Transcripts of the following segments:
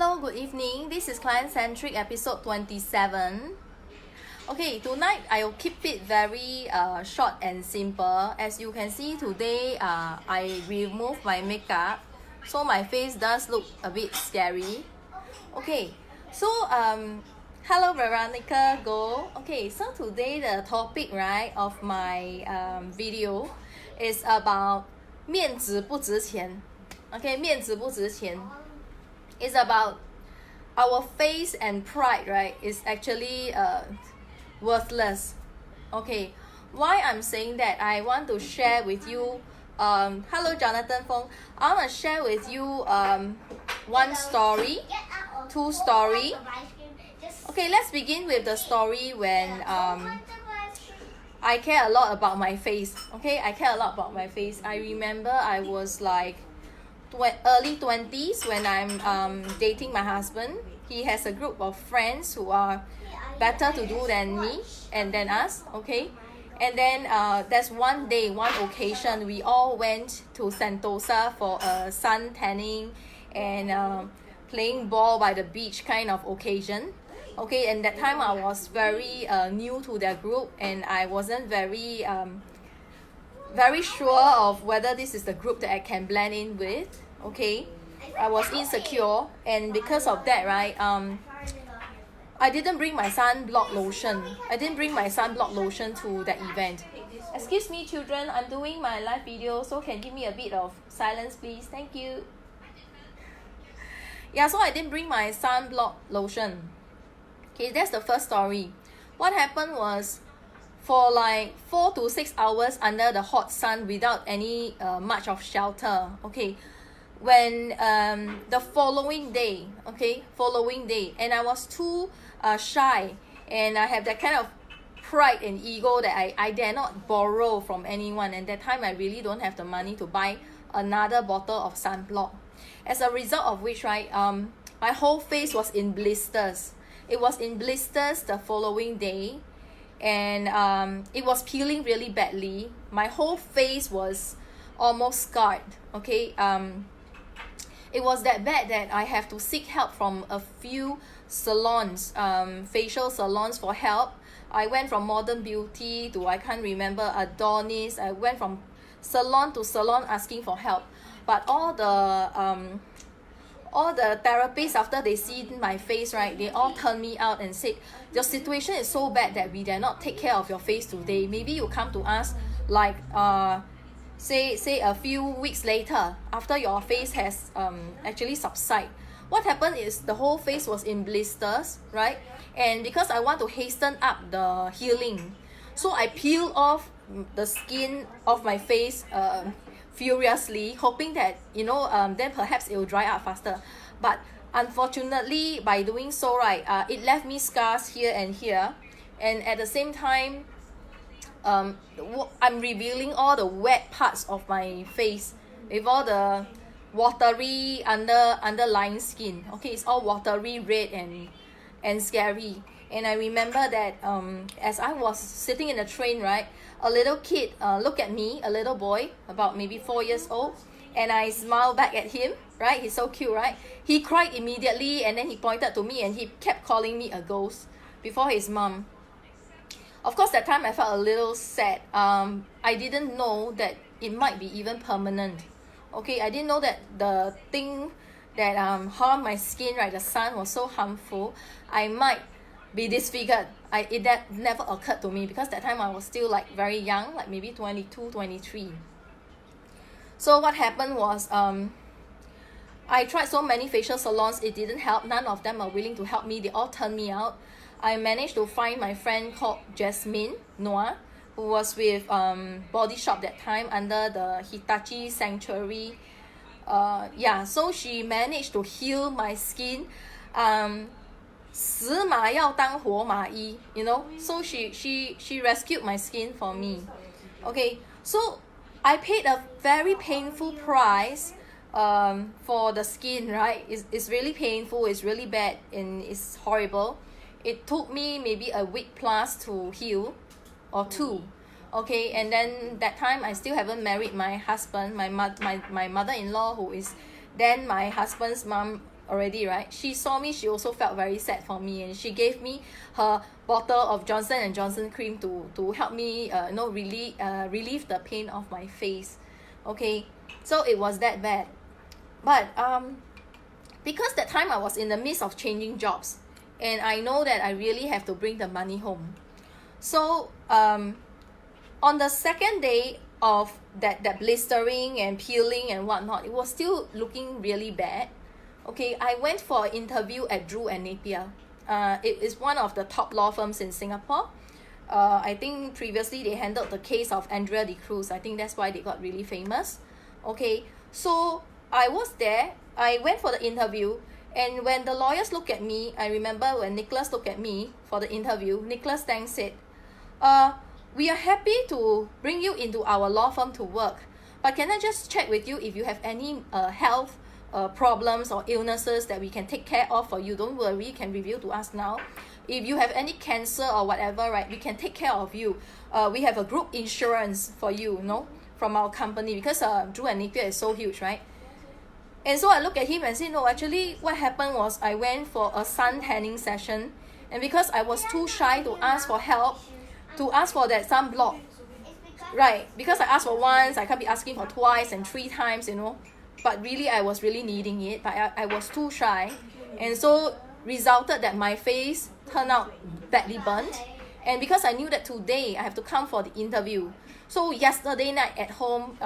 Hello, good evening. This is Client Centric episode 27. Okay, tonight I will keep it very short and simple. As you can see today, I removed my makeup, so my face does look a bit scary. Okay, so hello Veronica Go. Okay, so today the topic right of my video is about 面子不值钱. Okay, 面子不值钱. It's about our face and pride, right? Is actually worthless. Okay, why I'm saying that? I want to share with you. Hello, Jonathan Fong. I want to share with you one story, two story. Okay, let's begin with the story when I care a lot about my face. Okay, I care a lot about my face. I remember I was like early 20s when I'm dating my husband. He has a group of friends who are better to do than me and than us. Okay, and then there's one day, one occasion, we all went to Sentosa for a sun tanning and playing ball by the beach kind of occasion. Okay, and that time I was very new to their group and I wasn't very sure of whether this is the group that I can blend in with. Okay, I was insecure, and because of that, right, I didn't bring my sunblock lotion. To that event. Excuse me, children, I'm doing my live video, so can give me a bit of silence, please? Thank you. Yeah, so I didn't bring my sunblock lotion. Okay, that's the first story. What happened was, for like 4 to 6 hours under the hot sun without any much of shelter. Okay, when the following day, and I was too shy, and I have that kind of pride and ego that I dare not borrow from anyone, and that time I really don't have the money to buy another bottle of sunblock. As a result of which, right, my whole face was in blisters. It was in blisters the following day, and it was peeling really badly. My whole face was almost scarred. Okay, it was that bad that I have to seek help from a few salons, facial salons for help. I went from Modern Beauty to, I can't remember, Adonis. I went from salon to salon asking for help, but all the therapists, after they see my face, right, they all turned me out and said, your situation is so bad that we dare not take care of your face today. Maybe you come to us like say a few weeks later, after your face has actually subside. What happened is the whole face was in blisters, right? And because I want to hasten up the healing, so I peeled off the skin of my face furiously, hoping that, then perhaps it will dry up faster. But unfortunately, by doing so, right, it left me scars here and here, and at the same time, I'm revealing all the wet parts of my face with all the watery underlying skin. Okay, it's all watery, red and scary. And I remember that as I was sitting in the train, right, a little kid looked at me, a little boy about maybe 4 years old, and I smiled back at him, right? He's so cute, right? He cried immediately, and then he pointed to me and he kept calling me a ghost before his mom. Of course, that time I felt a little sad. I didn't know that it might be even permanent. Okay, I didn't know that the thing that harmed my skin, right, the sun was so harmful, I might be disfigured. That never occurred to me because that time I was still like very young, like maybe 22, 23. So what happened was, I tried so many facial salons, it didn't help. None of them are willing to help me. They all turned me out. I managed to find my friend called Dasmond, Noah, who was with Body Shop that time under the Hitachi Sanctuary. So she managed to heal my skin. 死马要当活马医, so she rescued my skin for me. Okay, so I paid a very painful price for the skin, right? It's really painful, it's really bad, and it's horrible. It took me maybe a week plus to heal, or 2. Okay, and then that time I still haven't married my husband. My mother-in-law, who is then my husband's mom, already, right? She saw me, she also felt very sad for me, and she gave me her bottle of Johnson & Johnson cream to help me relieve the pain of my face. Okay, so it was that bad. But because that time I was in the midst of changing jobs, and I know that I really have to bring the money home. So on the second day of that blistering and peeling and whatnot, it was still looking really bad. Okay, I went for an interview at Drew Napier. It is one of the top law firms in Singapore. I think previously they handled the case of Andrea de Cruz. I think that's why they got really famous. Okay, so I was there. I went for the interview, and when the lawyers looked at me, I remember when Nicholas looked at me for the interview, Nicholas Tang said, we are happy to bring you into our law firm to work, but can I just check with you if you have any health problems or illnesses that we can take care of for you? Don't worry, you can review to us now. If you have any cancer or whatever, right, we can take care of you. We have a group insurance for you, from our company, because Drew Napier is so huge, right? And so I looked at him and said, no, actually what happened was I went for a sun tanning session, and because I was too shy to ask for help, to ask for that sunblock, right? Because I asked for once, I can't be asking for twice and 3 times, but really I was really needing it, but I was too shy, and so resulted that my face turned out badly burnt. And because I knew that today I have to come for the interview, so yesterday night at home,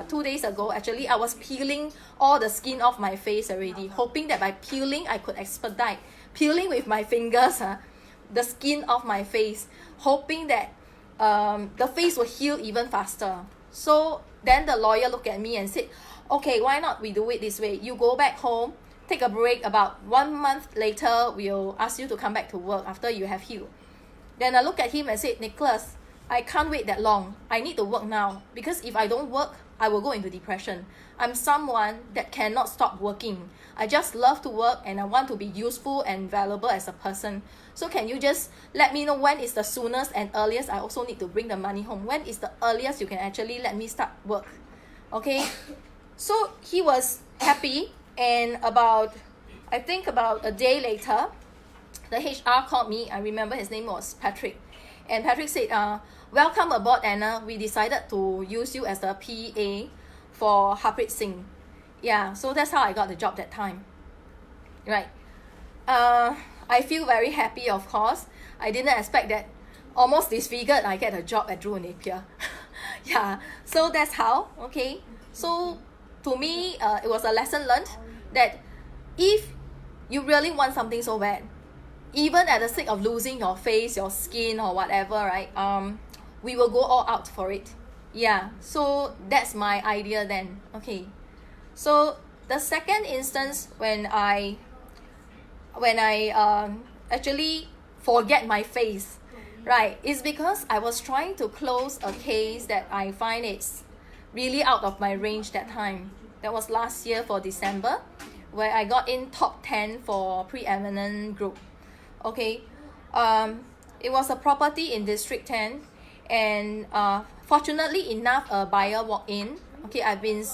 2 days ago, actually I was peeling all the skin off my face already, hoping that by peeling I could expedite peeling with my fingers the skin off my face, hoping that the face will heal even faster. So then the lawyer looked at me and said, okay, why not we do it this way? You go back home, take a break. About 1 month later, we'll ask you to come back to work after you have healed. Then I looked at him and said, Nicholas, I can't wait that long. I need to work now, because if I don't work, I will go into depression. I'm someone that cannot stop working. I just love to work, and I want to be useful and valuable as a person. So can you just let me know when is the soonest and earliest I also need to bring the money home? When is the earliest you can actually let me start work? Okay, so he was happy, and about a day later, the HR called me. I remember his name was Patrick, and Patrick said, welcome aboard, Anna. We decided to use you as a PA for Harpreet Singh. Yeah, so that's how I got the job that time, right? I feel very happy, of course. I didn't expect that almost disfigured I get a job at Drew Napier. Yeah, so that's how. Okay, so to me, it was a lesson learned that if you really want something so bad, even at the sake of losing your face, your skin, or whatever, right, we will go all out for it. Yeah, so that's my idea then. Okay, so the second instance when I actually forget my face, right, is because I was trying to close a case that I find it's really out of my range that time. That was last year for December, where I got in top 10 for preeminent group. Okay, it was a property in District 10, and fortunately enough, a buyer walked in. Okay, I've been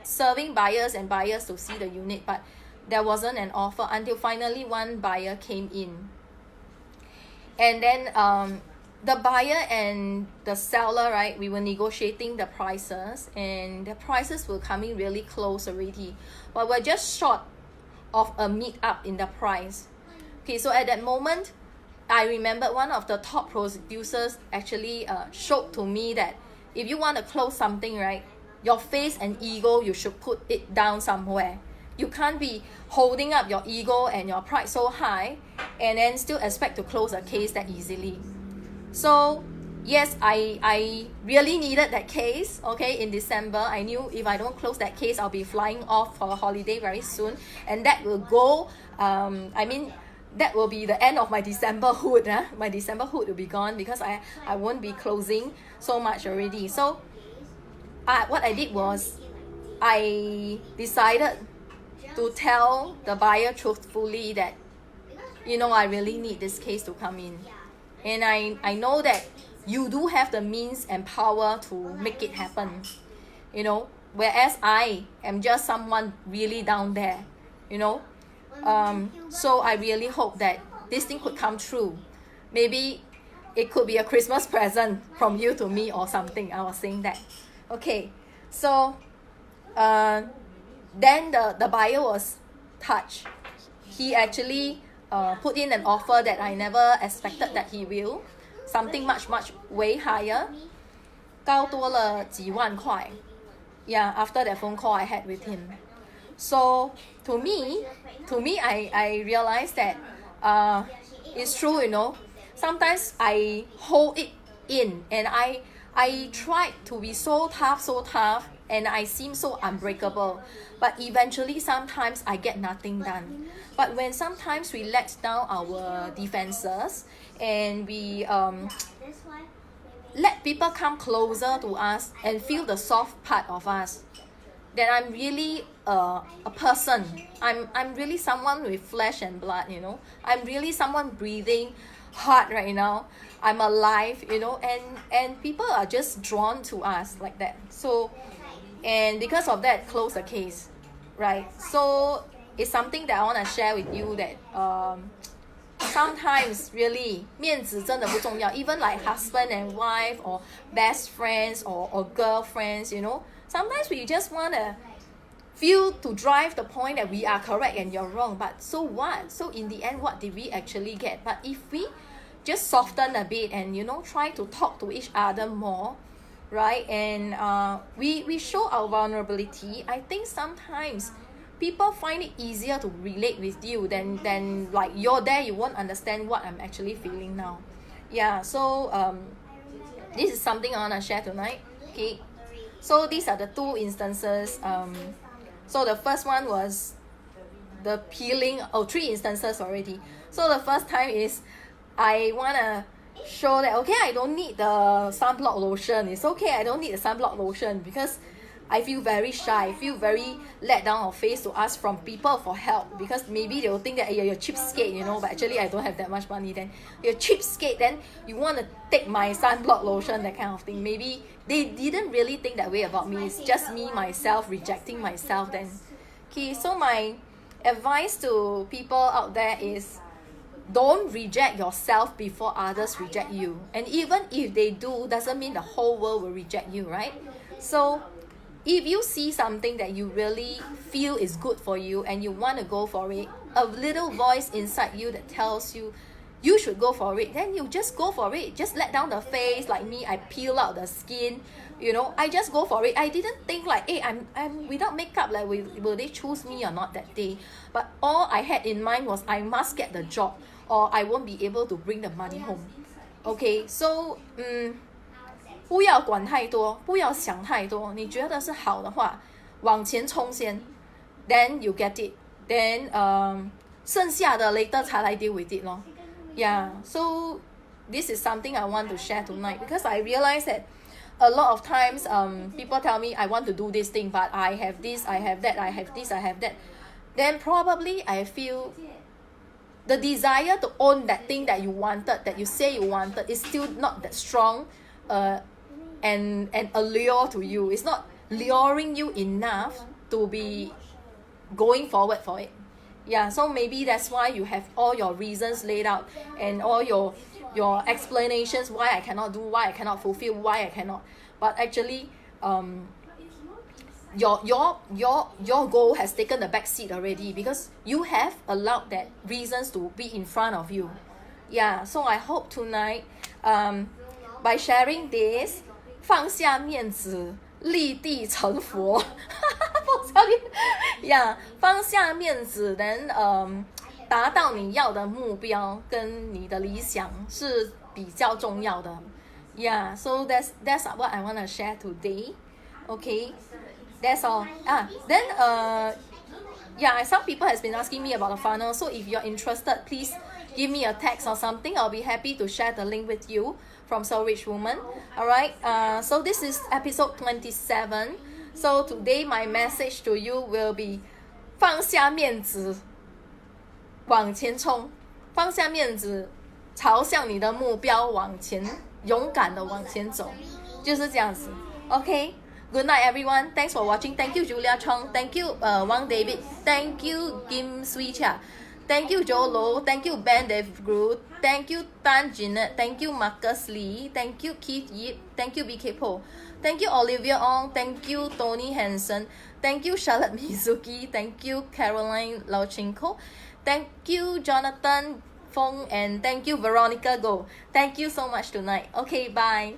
serving buyers to see the unit, but there wasn't an offer until finally one buyer came in. And then the buyer and the seller, right, we were negotiating the prices, and the prices were coming really close already, but we're just short of a meet up in the price. Okay, so at that moment, I remember one of the top producers actually showed to me that if you want to close something, right, your face and ego, you should put it down somewhere. You can't be holding up your ego and your pride so high and then still expect to close a case that easily. So yes, I really needed that case. Okay, in December, I knew if I don't close that case, I'll be flying off for a holiday very soon, and that will go, that will be the end of my December hood. My December hood will be gone because I won't be closing so much already. So what I did was I decided to tell the buyer truthfully that, I really need this case to come in. And I know that you do have the means and power to make it happen, whereas I am just someone really down there, So I really hope that this thing could come true. Maybe it could be a Christmas present from you to me or something. I was saying that. Okay, so then the buyer was touched. He actually put in an offer that I never expected that he will. Something much way higher. 高多了几万块. Yeah, after that phone call I had with him. So to me, I realized that it's true, you know. Sometimes I hold it in and I tried to be so tough, and I seem so unbreakable. But eventually, sometimes I get nothing done. But when sometimes we let down our defenses and we let people come closer to us and feel the soft part of us, then I'm really a person. I'm really someone with flesh and blood, you know. I'm really someone breathing hard right now. I'm alive, you know, and people are just drawn to us like that. So, and because of that, close the case, right? So it's something that I want to share with you that sometimes really 面子真的不重要. Even like husband and wife or best friends or girlfriends, you know, sometimes we just want to feel to drive the point that we are correct and you're wrong. But so what? So in the end, what did we actually get? But if we just soften a bit and, you know, try to talk to each other more, right? And we show our vulnerability. I think sometimes people find it easier to relate with you than like you're there, you won't understand what I'm actually feeling now. Yeah, so this is something I want to share tonight. Okay, so these are the two instances. So the first one was the peeling. Oh, three instances already. So the first time is I want to show that, okay, I don't need the sunblock lotion. It's okay, I don't need the sunblock lotion because I feel very shy. I feel very let down or face to ask from people for help because maybe they will think that, hey, you're cheapskate, you know, but actually I don't have that much money. Then you're cheapskate, then you want to take my sunblock lotion, that kind of thing. Maybe they didn't really think that way about me. It's just me, myself, rejecting myself then. Okay, so my advice to people out there is don't reject yourself before others reject you. And even if they do, doesn't mean the whole world will reject you, right? So if you see something that you really feel is good for you and you want to go for it, a little voice inside you that tells you you should go for it, then you just go for it. Just let down the face. Like me, I peel out the skin, you know, I just go for it. I didn't think like, hey, I'm without makeup, like will they choose me or not that day? But all I had in mind was I must get the job or I won't be able to bring the money home. Okay, so 不要管太多，不要想太多，你觉得是好的话往前冲先， then you get it, then 剩下的 later 才来 deal with it 咯。 Yeah, so this is something I want to share tonight because I realize that a lot of times people tell me I want to do this thing but I have this, I have that, I have this, I have that, then probably I feel the desire to own that thing that you wanted, that you say you wanted, is still not that strong and allure to you. It's not luring you enough to be going forward for it. Yeah, so maybe that's why you have all your reasons laid out and all your explanations why I cannot do, why I cannot fulfill, why I cannot. But actually, your goal has taken the back seat already because you have allowed that reasons to be in front of you. Yeah, so I hope tonight by sharing this, 放下面子，立地成佛。yeah, 放下面子 then 达到你要的目标跟你的理想是比较重要的。Yeah, so that's what I want to share today. Okay, that's all. Then yeah, some people has been asking me about the funnel. So if you're interested, please give me a text or something. I'll be happy to share the link with you from So Rich Woman. Alright, so this is episode 27. So today my message to you will be 放下面子往前冲，放下面子朝向你的目标往前勇敢的往前走，就是这样子。 OK, Good night, everyone. Thanks for watching. Thank you, Julia Chong. Thank you, Wang David. Thank you, Kim Sui Chia. Thank you, Joe Low. Thank you, Ben Dave Groot. Thank you, Tan Jinet. Thank you, Marcus Lee. Thank you, Keith Yip. Thank you, BK Po. Thank you, Olivia Ong. Thank you, Tony Hansen. Thank you, Charlotte Mizuki. Thank you, Caroline Lauchenko. Thank you, Jonathan Fong. And thank you, Veronica Go. Thank you so much tonight. Okay, bye.